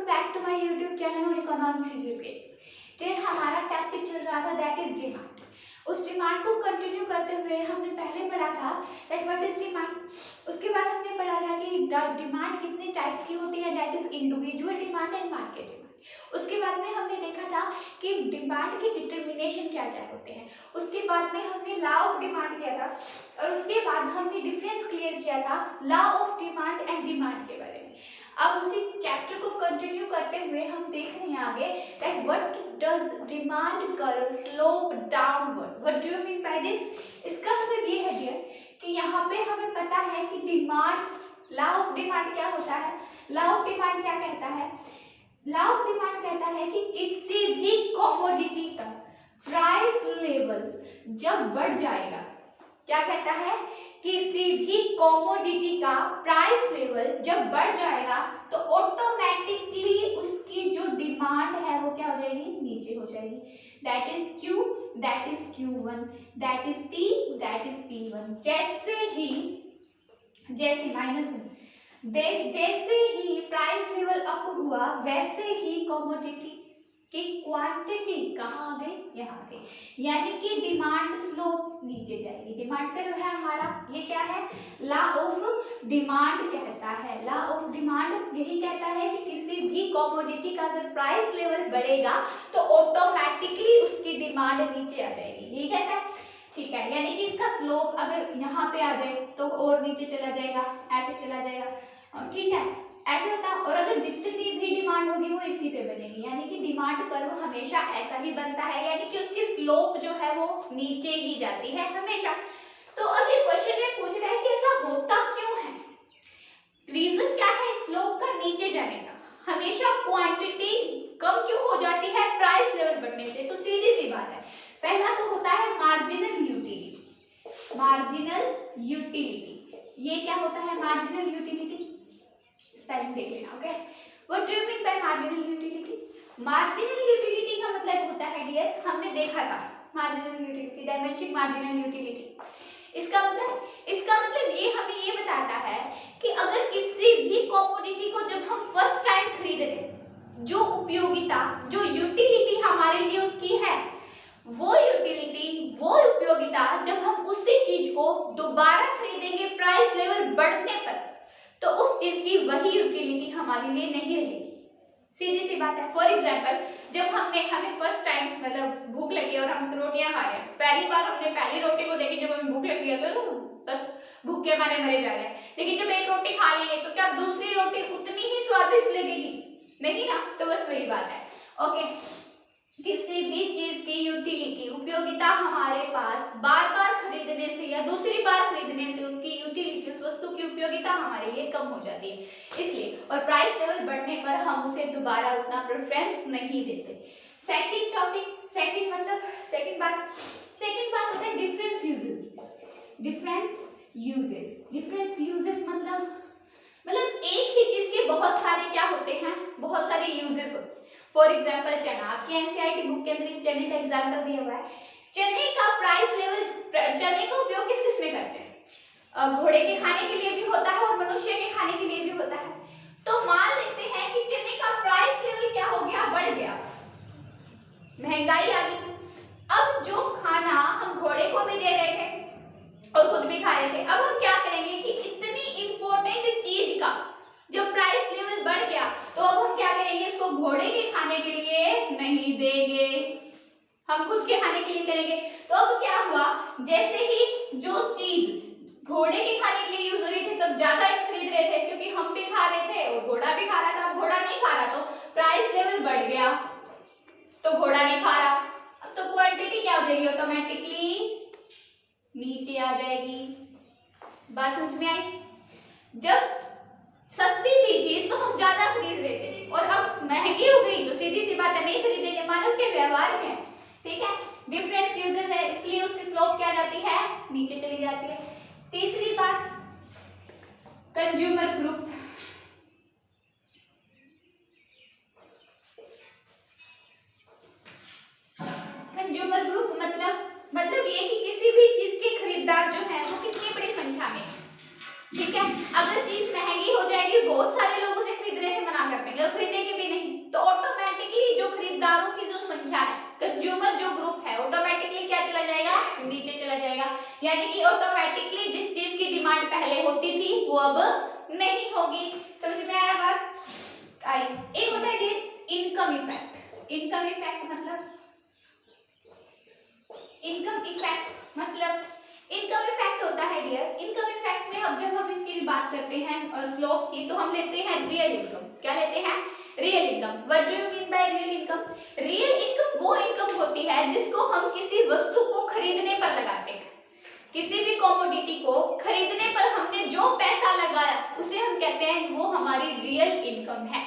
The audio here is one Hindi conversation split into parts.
Back to my YouTube channel और इकोनॉमिक्स जीपीएस। फिर हमारा टॉपिक चल रहा था दैट इज डिमांड। उस डिमांड को कंटिन्यू करते हुए हमने पहले पढ़ा था दैट व्हाट इज डिमांड। उसके बाद हमने पढ़ा था कि डिमांड कितने टाइप्स की होती है, that is individual demand and market demand. उसके बाद में हमने देखा था कि डिमांड के डिटर्मिनेशन क्या क्या होते हैं। उसके बाद में हमने लॉ ऑफ डिमांड किया था और उसके बाद हमने डिफरेंस क्लियर किया था law of demand and demand के बारे में। अब उसी चैप्टर को कंटिन्यू करते हुए हम देख रहे हैं आगे that what does demand curve slope downward. What do you mean by this? इसका मतलब ये है डियर कि यहाँ पे हमें पता है कि डिमांड लॉ ऑफ डिमांड क्या होता है। लॉ ऑफ डिमांड क्या कहता है? लॉ ऑफ डिमांड कहता है कि किसी भी कमोडिटी का प्राइस लेवल जब बढ़ जाएगा, क्या कहता है? किसी भी कमोडिटी का प्राइस लेवल जब बढ़ जाएगा तो ऑटोमेटिकली उसकी जो डिमांड है वो क्या हो जाएगी? नीचे हो जाएगी। That is Q, that is Q1, that is P, that is P1। जैसे ही प्राइस लेवल अप हुआ वैसे ही कमोडिटी की क्वांटिटी कहाँ आ गई? यहाँ आ गई। यानी कि डिमांड स्लोप नीचे जाएगी। डिमांड कर्व है हमारा, ये क्या है? लॉ ऑफ डिमांड कहता है। लॉ ऑफ डिमांड यही कहता है कि किसी भी कमोडिटी का अगर प्राइस लेवल बढ़ेगा तो ऑटोमेटिकली उसकी डिमांड नीचे आ जाएगी, यही कहता है। ठीक है, यानी कि इसका स्लोप अगर यहाँ पे आ जाए तो और नीचे चला जाएगा, ऐसे चला जाएगा, ठीक है, ऐसे होता है। और अगर जितनी भी डिमांड होगी वो इसी पे बनेगी, यानी कि डिमांड कर्व हमेशा ऐसा ही बनता है, यानी कि उसकी स्लोप जो है वो नीचे ही जाती है हमेशा। तो अब ये क्वेश्चन में पूछ रहा है कि ऐसा होता क्यों है? रीजन क्या है स्लोप का नीचे जाने का? हमेशा क्वांटिटी कम क्यों हो जाती है प्राइस लेवल बढ़ने से? तो सीधी सी बात है, पहला तो होता है मार्जिनल यूटिलिटी। मार्जिनल यूटिलिटी ये क्या होता है? मार्जिनल यूटिलिटी स्पेलिंग देख लेना, okay. What do you mean bye marginal utility? Marginal utility का मतलब होता है डियर, हमने देखा था marginal utility, dimension marginal utility. इसका मतलब ये हमें ये बताता है कि अगर किसी भी कमोडिटी को जब हम फर्स्ट टाइम खरीद रहे हैं, जो उपयोगिता जो यूटिलिटी हमारे लिए उसकी है, वो यूटिलिटी वो उपयोगिता जब हम उसी चीज को दोबारा खरीदेंगे प्राइस लेवल बढ़ने पर, तो उस चीज की वही यूटिलिटी हमारे लिए नहीं रहेगी। सीधी सी बात है। फॉर एग्जाम्पल, जब हमें फर्स्ट टाइम मतलब भूख लगी और हम रोटियां खा रहे हैं, पहली बार हमने पहली रोटी को देखी जब हमें भूख लगी है तो बस भूख के मारे मरे जा रहे हैं, लेकिन जब एक रोटी खा लेंगे तो क्या दूसरी रोटी उतनी ही स्वादिष्ट लगेगी? नहीं ना। तो बस वही बात है, ओके। किसी भी चीज की यूटिलिटी उपयोगिता हमारे पास बार बार खरीदने से या दूसरी बार खरीदने से उसकी यूटिलिटी उस वस्तु की उपयोगिता हमारे लिए कम हो जाती है, इसलिए और प्राइस लेवल बढ़ने पर हम उसे दोबारा उतना प्रेफरेंस नहीं देते। सेकंड टॉपिक, सेकंड बात होता है डिफरेंस यूजेस। डिफरेंस यूजेस मतलब एक ही चीज के बहुत सारे क्या होते हैं? बहुत सारे यूजेस होते हैं। फॉर एग्जाम्पल चना, आपकी एनसीईआरटी बुक के अंदर चने का एग्जाम्पल दिया हुआ है। चने का प्राइस लेवल, चने का उपयोग किस किस में करते हैं? घोड़े के खाने के लिए भी होता है और मनुष्य के खाने के लिए भी होता है। तो मान लेते हैं कि चने का प्राइस लेवल क्या हो गया? बढ़ गया, महंगाई आ गई। अब जो खाना हम घोड़े को भी दे रहे थे और खुद भी खा रहे थे, अब हम क्या करेंगे कि इतनी इंपॉर्टेंट चीज का जब प्राइस लेवल बढ़ गया तो अब हम क्या करेंगे? इसको घोड़े के खाने के लिए नहीं देंगे, हम खुद के खाने के लिए करेंगे। तो अब क्या हुआ? जैसे ही जो चीज घोड़े के खाने के लिए यूज हो रही थी तब ज्यादा खरीद रहे थे क्योंकि हम भी खा रहे थे और घोड़ा भी खा रहा था। अब घोड़ा नहीं खा रहा तो प्राइस लेवल बढ़ गया तो घोड़ा नहीं खा रहा, अब तो क्वांटिटी क्या हो जाएगी? ऑटोमेटिकली नीचे आ जाएगी। बात समझ में आई? जब सस्ती थी चीज तो हम ज्यादा खरीद रहे थे और अब महंगी हो गई तो सीधी सी बात है नहीं खरीदेंगे, मानव के व्यवहार में, ठीक है। डिफरेंस यूजेस है इसलिए उसकी स्लोप क्या जाती है? नीचे चली जाती है। तीसरी बात, कंज्यूमर ग्रुप। कंज्यूमर ग्रुप मतलब ये कि किसी भी चीज के खरीदार जो है वो कितनी बड़ी संख्या में, ठीक है। अगर चीज महंगी हो जाएगी बहुत सारे लोग उसे खरीदने से मना कर देंगे और खरीदेंगे भी नहीं, पहले होती थी वो अब नहीं होगी। समझ में आया बात? आई। एक होता है इनकम इफेक्ट। इनकम इफेक्ट मतलब इनकम इफेक्ट होता है डियर। इनकम इफेक्ट में अब जब हम इसकी बात करते हैं स्लोप की, तो हम लेते हैं रियल इनकम। क्या लेते हैं? Real income. What do you mean by real income? Real income वो इनकम होती है जिसको हम किसी वस्तु को खरीदने पर लगाते हैं। किसी भी कमोडिटी को खरीदने पर हमने जो पैसा लगाया उसे हम कहते हैं वो हमारी रियल इनकम है।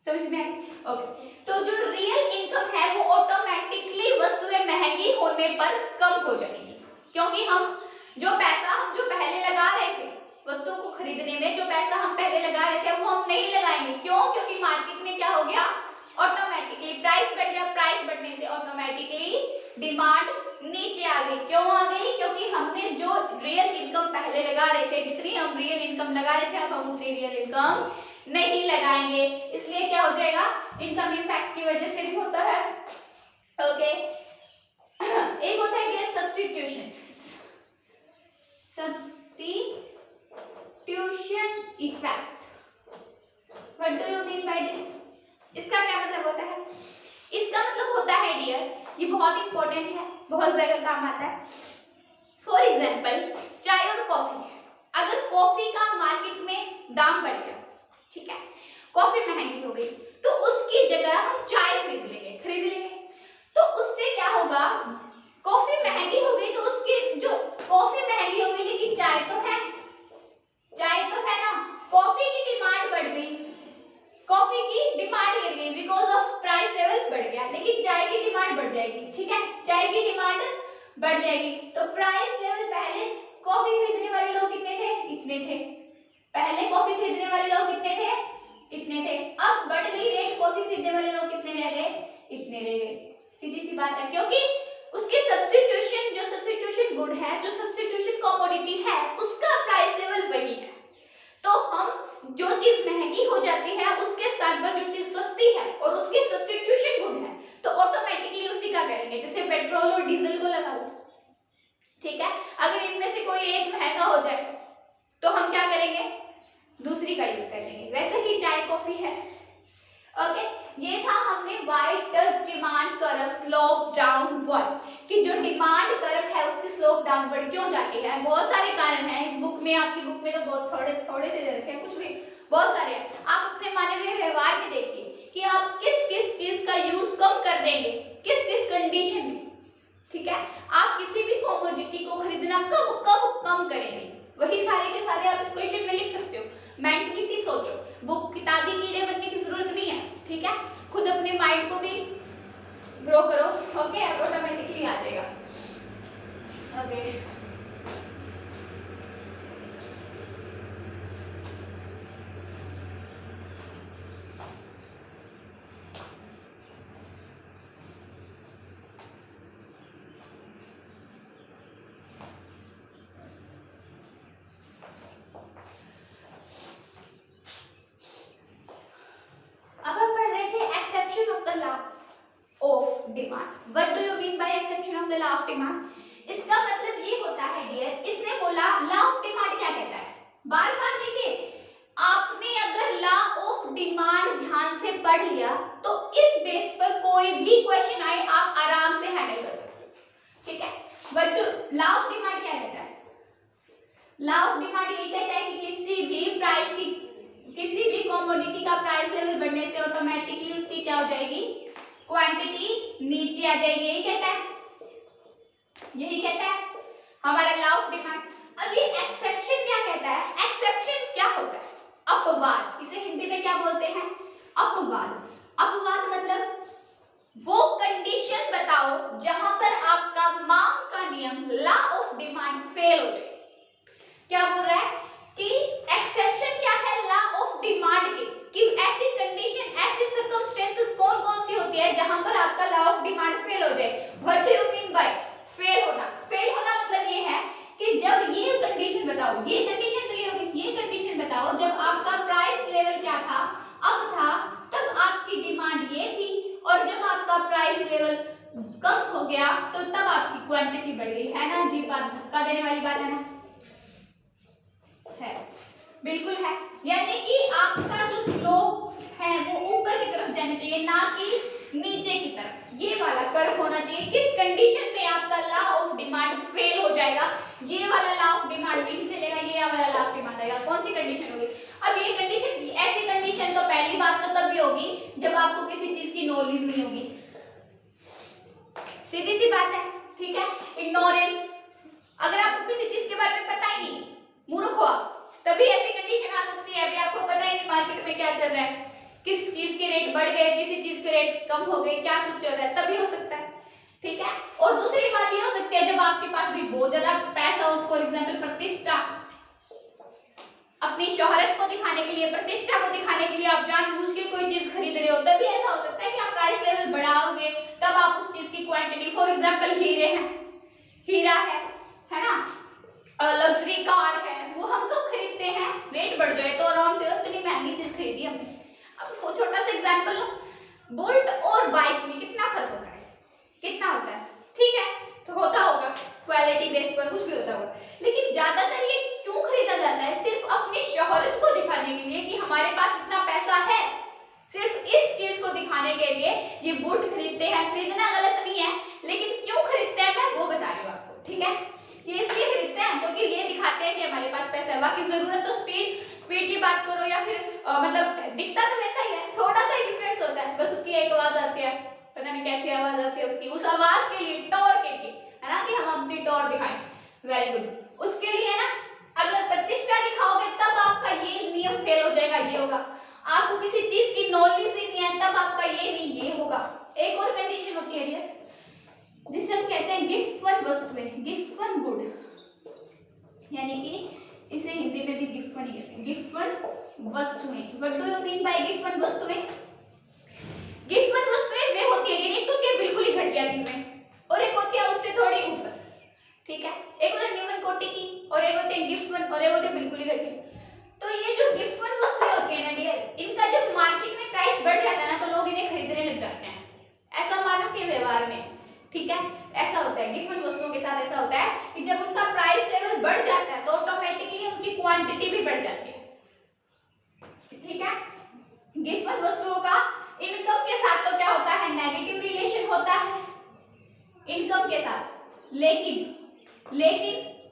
समझ में आए? ओके। तो जो रियल इनकम है वो ऑटोमेटिकली वस्तुएं महंगी होने पर कम हो जाएगी, क्योंकि हम जो पैसा हम जो पहले लगा रहे थे वस्तु को खरीदने में, जो पैसा हम पहले लगा रहे थे वो हम नहीं लगाएंगे। क्यों? क्योंकि मार्केट में क्या हो गया? ऑटोमेटिकली प्राइस बढ़ गया। प्राइस बढ़ने से ऑटोमेटिकली डिमांड नीचे आ गई। क्यों आ गई? क्योंकि हमने जो रियल इनकम पहले लगा रहे थे, जितनी हम रियल इनकम लगा रहे थे, अब हम उतनी रियल इनकम नहीं लगाएंगे। इसलिए क्या हो जाएगा? इनकम इफेक्ट की वजह से भी होता है। ओके। एक होता है substitution. Substitution effect. What do you mean by this? इसका क्या मतलब होता है? इसका मतलब होता है डियर, ये बहुत इंपॉर्टेंट है, बहुत जगह काम आता है। फॉर एग्जाम्पल चाय और कॉफी। अगर कॉफी का मार्केट में दाम बढ़ गया, ठीक है, कॉफी महंगी हो गई, तो उसकी जगह हम चाय खरीद लेंगे। तो उससे क्या होगा? कॉफी महंगी हो गई तो उसकी जो कॉफी महंगी हो गई लेकिन चाय तो है ना। कॉफी की डिमांड बढ़ गई, कॉफी की डिमांड गिर गई बिकॉज ऑफ प्राइस लेवल बढ़ गया, लेकिन चाय की डिमांड बढ़ जाएगी। ठीक है, चाय की डिमांड बढ़ जाएगी तो प्राइस लेवल, पहले कॉफी खरीदने वाले लोग कितने थे? इतने थे। पहले कॉफी खरीदने वाले लोग कितने थे? इतने थे। अब बढ़ गई रेट, कॉफी खरीदने वाले लोग कितने रह गए? इतने रह गए। सीधी सी बात है, क्योंकि उसके सब्स्टिट्यूशन, जो सब्स्टिट्यूशन गुड है, जो सब्स्टिट्यूशन कमोडिटी है, उसका प्राइस लेवल वही है। तो हम जो चीज महंगी हो जाती है उसके स्थान पर जो चीज सस्ती है और उसकी सब्स्टिट्यूशन गुड है, तो ऑटोमेटिकली उसी का करेंगे। जैसे पेट्रोल और डीजल को लगा लो, ठीक है, अगर इनमें से कोई एक महंगा हो जाए तो हम क्या करेंगे? दूसरी का यूज कर लेंगे। वैसे ही चाय कॉफी है। ओके, ये था हमने why does demand curve slope downward, कि जो डिमांड कर्व है उसकी स्लोप डाउनवर्ड क्यों जाती है। बहुत सारे कारण हैं इस बुक में, आपकी बुक में तो बहुत थोड़े से दे रखे हैं, कुछ भी बहुत सारे हैं। आप अपने मानवीय व्यवहार में देखिए कि आप किस किस चीज का यूज कम कर देंगे, किस किस कंडीशन में। ठीक है, आप किसी भी कमोडिटी को खरीदना कब कब कम करेंगे, वही सारे के सारे आप इस क्वेश्चन में लिख सकते हो। मेंटली सोचो, बुक किताबी कीड़े बनने की जरूरत नहीं है। ठीक है, खुद अपने माइंड को भी ग्रो करो। ओके, ऑटोमेटिकली आ जाएगा। Okay, demand. What do you mean bye exception of the law of demand? इसका मतलब ये होता है डियर, इसने बोला लॉ ऑफ डिमांड क्या कहता है। बार बार देखिए, आपने अगर लॉ ऑफ डिमांड ध्यान से पढ़ लिया तो इस बेस पर कोई भी क्वेश्चन आए आप आराम से हैंडल कर सकते हो। ठीक है, बट लॉ ऑफ डिमांड क्या कहता है? लॉ ऑफ डिमांड ये कहता है कि किसी भी कमोडिटी का प्राइस लेवल बढ़ने से ऑटोमेटिकली उसकी क्या हो जाएगी? क्वांटिटी नीचे आ जाएगी। यही कहता है हमारा लॉ ऑफ डिमांड। अब ये एक्सेप्शन क्या कहता है? एक्सेप्शन क्या होता है? अपवाद। इसे हिंदी में क्या बोलते हैं? अपवाद। अपवाद मतलब वो कंडीशन बताओ जहां पर आपका मांग का नियम लॉ ऑफ डिमांड फेल हो जाए। क्या बोल रहा है कि एक्सेप्शन क्या है लॉ ऑफ डिमांड के, कि ऐसी कंडीशन, ऐसी सर्कमस्टेंसेस कौन कौन सी होती है जहां पर आपका लॉ ऑफ डिमांड फेल हो जाए। What do you mean bye fail होना? फेल होना मतलब ये है कि जब ये कंडीशन बताओ, ये कंडीशन क्लियर हो गई, ये कंडीशन बताओ जब आपका प्राइस लेवल क्या था, अब था, तब आपकी डिमांड ये थी, और जब आपका प्राइस लेवल कम हो गया तो तब आपकी क्वांटिटी बढ़ गई। है ना जी, बात धक्का देने वाली बात है ना। बिल्कुल है, यानी कि आपका जो स्लोप है वो ऊपर की तरफ जाना चाहिए, ना कि नीचे की तरफ। ये वाला कर्व होना चाहिए। किस कंडीशन पे आपका लॉ ऑफ डिमांड फेल हो जाएगा? ये वाला लॉ ऑफ डिमांड नहीं चलेगा, ये वाला लॉ ऑफ डिमांड आएगा। कौन सी कंडीशन होगी? अब ये कंडीशन, ऐसी कंडीशन तो पहली बात तो तभी होगी जब आपको किसी चीज की नॉलेज नहीं होगी, सीधी सी बात है, ठीक है। इग्नोरेंस, अगर आपको किसी चीज के बारे में पता ही नहीं, मूर्ख हो आप, तभी ऐसी कंडीशन आ सकती है। अभी आपको पता ही नहीं मार्केट में क्या चल रहा है, किस चीज के रेट बढ़ गए, किसी चीज के रेट कम हो गए, क्या कुछ चल रहा है, तभी हो सकता है, ठीक है। और दूसरी बात ये हो सकती है जब आपके पास भी बहुत ज्यादा पैसा हो, फॉर एग्जांपल प्रतिष्ठा, अपनी शोहरत को दिखाने के लिए, प्रतिष्ठा को दिखाने के लिए आप जानबूझ के कोई चीज खरीद रहे हो, तभी ऐसा हो सकता है कि आप प्राइस लेवल बढ़ाओगे, तब आप उस चीज की क्वांटिटी, फॉर एग्जांपल हीरे हैं, हीरा है ना, लग्जरी कार है, वो हम कब खरीदते हैं? रेट बढ़ जाए तो आराम से, इतनी महंगी चीज खरीदी हमने। अब छोटा सा एग्जांपल लो, बुलेट और बाइक में कितना फर्क होता है? कितना होता है? ठीक है, तो होता होगा क्वालिटी बेस पर, कुछ भी होता होगा, लेकिन ज्यादातर ये क्यों खरीदा जाता है? सिर्फ अपनी शोहरत को दिखाने के लिए कि हमारे पास इतना पैसा है, सिर्फ इस चीज को दिखाने के लिए ये बूट खरीदते हैं। खरीदना गलत नहीं है, लेकिन क्यों खरीदते हैं मैं वो बता रही हूँ आपको, ठीक है। ये इसलिए खरीदते हैं क्योंकि ये दिखाते हैं कि हमारे पास पैसा है। बाकी जरूरत तो स्पीड की बात करो या फिर मतलब दिखता तो वैसा ही है, थोड़ा सा ही डिफरेंस होता है, बस उसकी एक आवाज आती है, पता नहीं कैसी आवाज आती है उसकी, उस आवाज के लिए, टॉर के लिए, है ना, कि हम अपनी टॉर दिखाएं, वेरी गुड, उसके लिए ना। अगर प्रतिष्ठा दिखाओगे तब आपका ये नियम फेल हो जाएगा, ये होगा। आपको किसी चीज की नॉलेज ही नहीं है, तब आपका ये नहीं, ये होगा। एक और कंडीशन होती है जिसे हम कहते हैं गिफ्टन वस्तुएं, गिफ्टन गुड, यानी कि इसे हिंदी में भी गिफ्टन ही कहते हैं, गिफ्टन वस्तुएं। What do you mean by Giffen वस्तुएं? गिफ्टन वस्तुएं वे होती है, एक तो क्या बिल्कुल ही घटिया चीजें, और एक होती है उससे थोड़ी ऊपर, ठीक है। एक होती है निम्न कोटि की, और एक होती है गिफ्टन, और एक होती है बिल्कुल ही घटिया। तो ये जो गिफ्टन वस्तुएं होती है ना डियर, इनका जब मार्केट में प्राइस बढ़ जाता है ना, तो लोग इन्हें खरीदने लग जाते हैं, ऐसा मानो कि व्यवहार में, ठीक है, ऐसा होता है। गिफ्टन वस्तुओं के साथ ऐसा होता है कि जब उनका प्राइस लेवल बढ़ जाता है तो ऑटोमेटिकली उनकी क्वांटिटी भी बढ़ जाती है, ठीक है। गिफ्टन वस्तुओं का इनकम के साथ तो क्या होता है? नेगेटिव रिलेशन होता है इनकम के साथ, लेकिन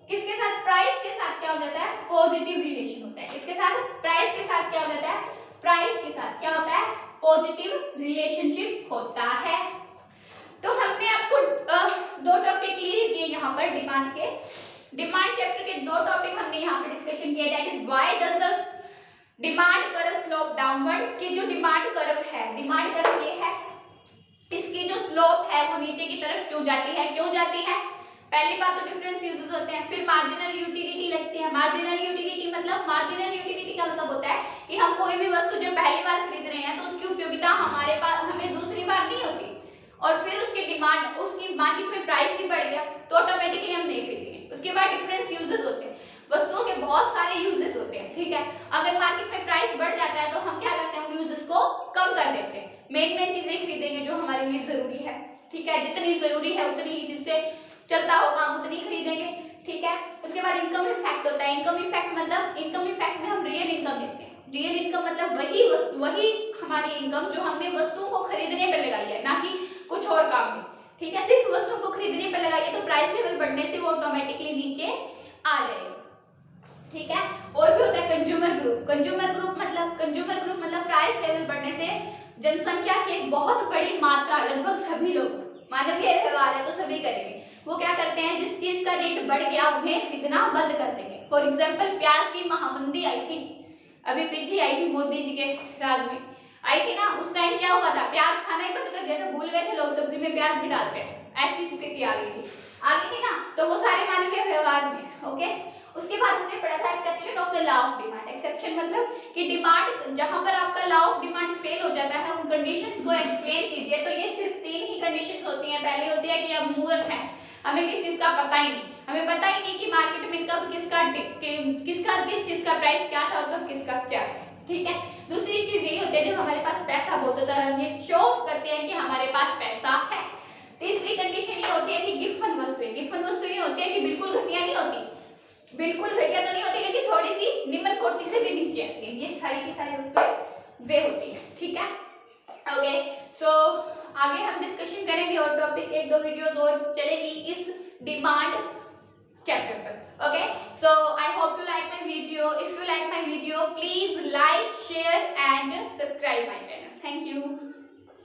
किसके साथ? प्राइस के साथ क्या हो जाता है? पॉजिटिव रिलेशन होता है। किसके साथ? प्राइस के साथ क्या हो जाता है? प्राइस के साथ क्या होता है? पॉजिटिव रिलेशनशिप होता है। तो हमने आपको दो टॉपिक क्लियर किए यहाँ पर डिमांड के, डिमांड चैप्टर के दो टॉपिक हमने यहाँ पर डिस्कशन किए, that is why does the demand curve slope downward, कि जो डिमांड कर्व है, डिमांड कर्व ये है, इसकी जो स्लोप है वो नीचे की तरफ क्यों जाती है? क्यों जाती है? पहली बात तो डिफरेंस यूजेस होते हैं, फिर मार्जिनल यूटिलिटी लगती है। मार्जिनल यूटिलिटी मतलब, मार्जिनल यूटिलिटी का मतलब होता है कि हम कोई भी वस्तु जब पहली बार खरीद रहे हैं तो उसकी उपयोगिता हमारे पास, हमें दूसरी बार नहीं होती, और फिर उसकी डिमांड, उसकी मार्केट में प्राइस ही बढ़ गया तो ऑटोमेटिकली हम नहीं खरीदेंगे। उसके बाद डिफरेंस यूजेस होते हैं, वस्तुओं के बहुत सारे यूजेस होते हैं, ठीक है। अगर मार्केट में प्राइस बढ़ जाता है तो हम क्या करते हैं? उन यूजेस को कम कर देते हैं, मेन चीजें खरीदेंगे जो हमारे लिए जरूरी है, ठीक है। जितनी जरूरी है उतनी ही, जिससे चलता होगा हम उतनी खरीदेंगे, ठीक है। उसके बाद इनकम इफेक्ट होता है। इनकम इफेक्ट मतलब, इनकम इफेक्ट में हम रियल इनकम देखते हैं। रियल इनकम मतलब वही हमारी इनकम जो हमने वस्तुओं को खरीदने पर लगाई है, ना कि कुछ और काम में, ठीक है। सिर्फ वस्तुओं को खरीदने पर लगाई है तो प्राइस लेवल बढ़ने से वो ऑटोमेटिकली नीचे आ जाएगी, ठीक है। और भी होता है कंज्यूमर ग्रुप। कंज्यूमर ग्रुप मतलब प्राइस लेवल बढ़ने से जनसंख्या की एक बहुत बड़ी मात्रा, लगभग सभी लोग, मानवीय व्यवहार है तो सभी करेंगे, वो क्या करते हैं? जिस चीज का रेट बढ़ गया उन्हें खरीदना बंद कर देंगे। फॉर एग्जांपल प्याज की महामंदी आई थी, अभी पीछे आई थी, मोदी जी के राज में आई थी ना, उस टाइम क्या हुआ था? प्याज खाना ही बंद कर दिया था, भूल गए थे लोग सब्जी में प्याज भी डालते हैं, ऐसी स्थिति आ गई थी ना, तो वो सारे मानवीय व्यवहार में, ओके। उसके बाद हमने पढ़ा था exception of the law of demand. Exception मतलब कि डिमांड, जहां पर आपका लॉ ऑफ डिमांड फेल हो जाता है, उन कंडीशंस को एक्सप्लेन कीजिए। तो ये सिर्फ 3 ही कंडीशंस होती हैं। पहली होती है कि हम मूर्ख हैं, हमें किस चीज का पता ही नहीं, हमें पता ही नहीं कि मार्केट में कब किस चीज का प्राइस क्या था और कब किसका क्या था, ठीक है। दूसरी चीज यही होती है जब हमारे पास पैसा बहुत होता है, हम ये शो ऑफ करते हैं कि हमारे पास पैसा है। तीसरी कंडीशन ये होती है कि गिफ्टन वस्तुएं ये होती है कि बिल्कुल घटिया नहीं होती, बिल्कुल घटिया तो नहीं होती, लेकिन थोड़ी सी निम्न कोटि से भी नीचे आती है। ये सारी की सारी वस्तुएं वे होती है, ठीक है। ओके, सो आगे हम डिस्कशन करेंगे और टॉपिक, एक दो वीडियोस और चलेगी इस डिमांड चैप्टर पर। Okay, so I hope you like my video. If you like my video, please like, share and subscribe my channel. Thank you.